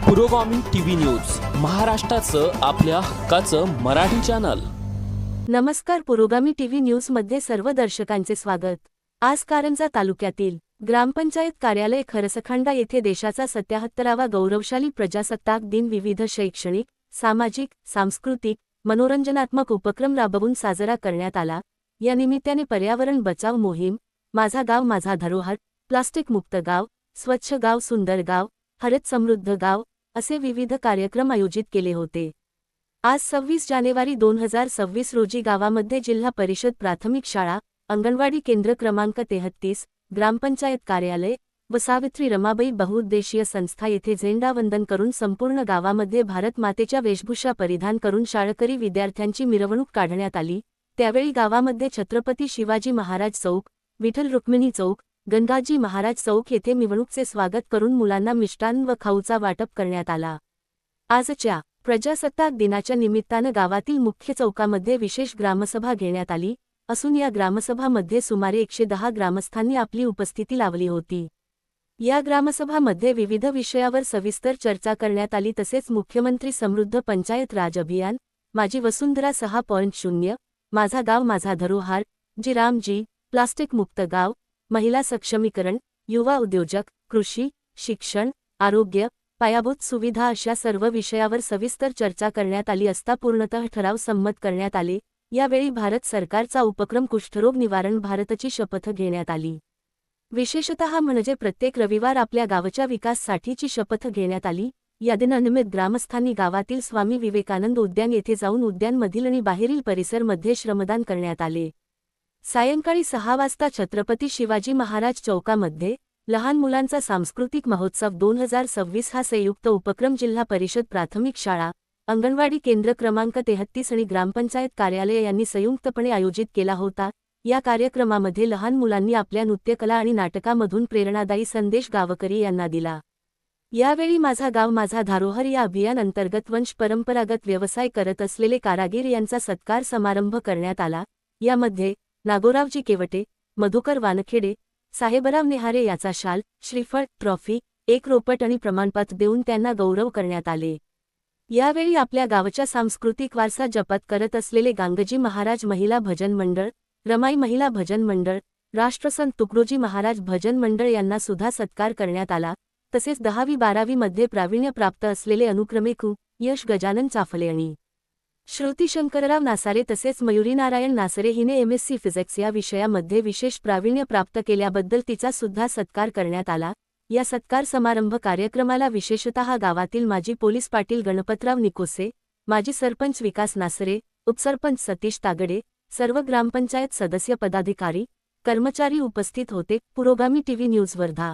पुरोगामी TV news, महाराष्ट्राचं आपल्या हक्काचं मराठी चॅनल। नमस्कार, पुरोगामी टीव्ही न्यूज मध्ये सर्व दर्शकांचे स्वागत। आज कारंजा तालुक्यातील ग्रामपंचायत कार्यालय खरसखंडा येथे देशाचा 77वा गौरवशाली प्रजासत्ताक दिन विविध शैक्षणिक, सामाजिक, सांस्कृतिक, मनोरंजनात्मक उपक्रम राबवून साजरा करण्यात आला। या निमित्ताने पर्यावरण बचाव मोहीम, माझा गाव माझा धरोहर, प्लास्टिक मुक्त गाव, स्वच्छ गाव सुंदर गाव, हरित समृद्ध गाव असे विविध कार्यक्रम आयोजित केले होते। आज 26 जानेवारी 2026 रोजी गावामध्ये जिल्हा परिषद प्राथमिक शाळा, अंगणवाडी केंद्र क्रमांक 33, ग्रामपंचायत कार्यालय व सावित्री रमाबाई बहुउद्देशीय संस्था येथे झेंडावंदन करून संपूर्ण गावामध्ये भारत मातेच्या वेशभूषा परिधान करून शाळकरी विद्यार्थ्यांची मिरवणूक काढण्यात आली। त्यावेळी गावामध्ये छत्रपती शिवाजी महाराज चौक, विठ्ठल रुक्मिणी चौक, गंगाजी महाराज चौक येथे मिरवणूकचे स्वागत करून मुलांना मिष्टान्न व खाऊचा वाटप करण्यात आला। आजच्या प्रजासत्ताक दिनाच्या निमित्तानं गावातील मुख्य चौकामध्ये विशेष ग्रामसभा घेण्यात आली असून या ग्रामसभामध्ये सुमारे 110 ग्रामस्थांनी आपली उपस्थिती लावली होती। या ग्रामसभामध्ये विविध विषयावर सविस्तर चर्चा करण्यात आली। तसेच मुख्यमंत्री समृद्ध पंचायत राज अभियान, माझी वसुंधरा 6.0, माझा गाव माझा धरोहर, जी रामजी, प्लास्टिक मुक्त गाव, महिला सक्षमीकरण, युवा उद्योजक, कृषी, शिक्षण, आरोग्य, पायाभूत सुविधा अशा सर्व विषयावर सविस्तर चर्चा करण्यात आली असता पूर्णतः ठराव संमत करण्यात आले। यावेळी भारत सरकारचा उपक्रम कुष्ठरोग निवारण भारतची शपथ घेण्यात आली। विशेषतः म्हणजे प्रत्येक रविवार आपल्या गावाच्या विकासासाठीची शपथ घेण्यात आली। या दिनानिमित्त ग्रामस्थांनी गावातील स्वामी विवेकानंद उद्यान येथे जाऊन उद्यानमधील आणि बाहेरील परिसरमध्ये श्रमदान करण्यात आले। सायंकाळी 6 वाजता छत्रपती शिवाजी महाराज चौकामध्ये लहान मुलांचा सांस्कृतिक महोत्सव 2026 हा संयुक्त उपक्रम जिल्हा परिषद प्राथमिक शाळा, अंगणवाडी केंद्र क्रमांक 33 आणि ग्रामपंचायत कार्यालय यांनी संयुक्तपणे आयोजित केला होता। या कार्यक्रमामध्ये लहान मुलांनी आपल्या नृत्यकला आणि नाटकामधून प्रेरणादायी संदेश गावकरी यांना दिला। यावेळी माझा गाव माझा धरोहर या अभियान अंतर्गत वंश परंपरागत व्यवसाय करत असलेले कारागीर यांचा सत्कार समारंभ करण्यात आला। यामध्ये नागोरावजी केवटे, मधुकर वानखेडे, साहेबराव नेहारे याचा शाल, श्रीफळ, ट्रॉफी, एक रोपट आणि प्रमाणपत्र देऊन त्यांना गौरव करण्यात आले। यावेळी आपल्या गावच्या सांस्कृतिक वारसा जपत करत असलेले गांगजी महाराज महिला भजन मंडळ, रमाई महिला भजन मंडळ, राष्ट्रसंत तुकडोजी महाराज भजन मंडळ यांना सुद्धा सत्कार करण्यात आला। तसेच 10वी-12वी मध्ये प्रावीण्य प्राप्त असलेले अनुक्रमे कु. यश गजानन चाफले आणि श्रुती शंकरराव नासारे तसेच मयुरी नारायण नासरे हिने MSc फिजिक्स या विषयामध्ये विशेष प्रावीण्य प्राप्त केल्याबद्दल तिचा सुद्धा सत्कार करण्यात आला। या सत्कार समारंभ कार्यक्रमाला विशेषतः गावातील माजी पोलीस पाटील गणपतराव निकोसे, माजी सरपंच विकास नासरे, उपसरपंच सतीश तागडे, सर्व ग्रामपंचायत सदस्य पदाधिकारी, कर्मचारी उपस्थित होते। पुरोगामी टीव्ही न्यूज वर्धा।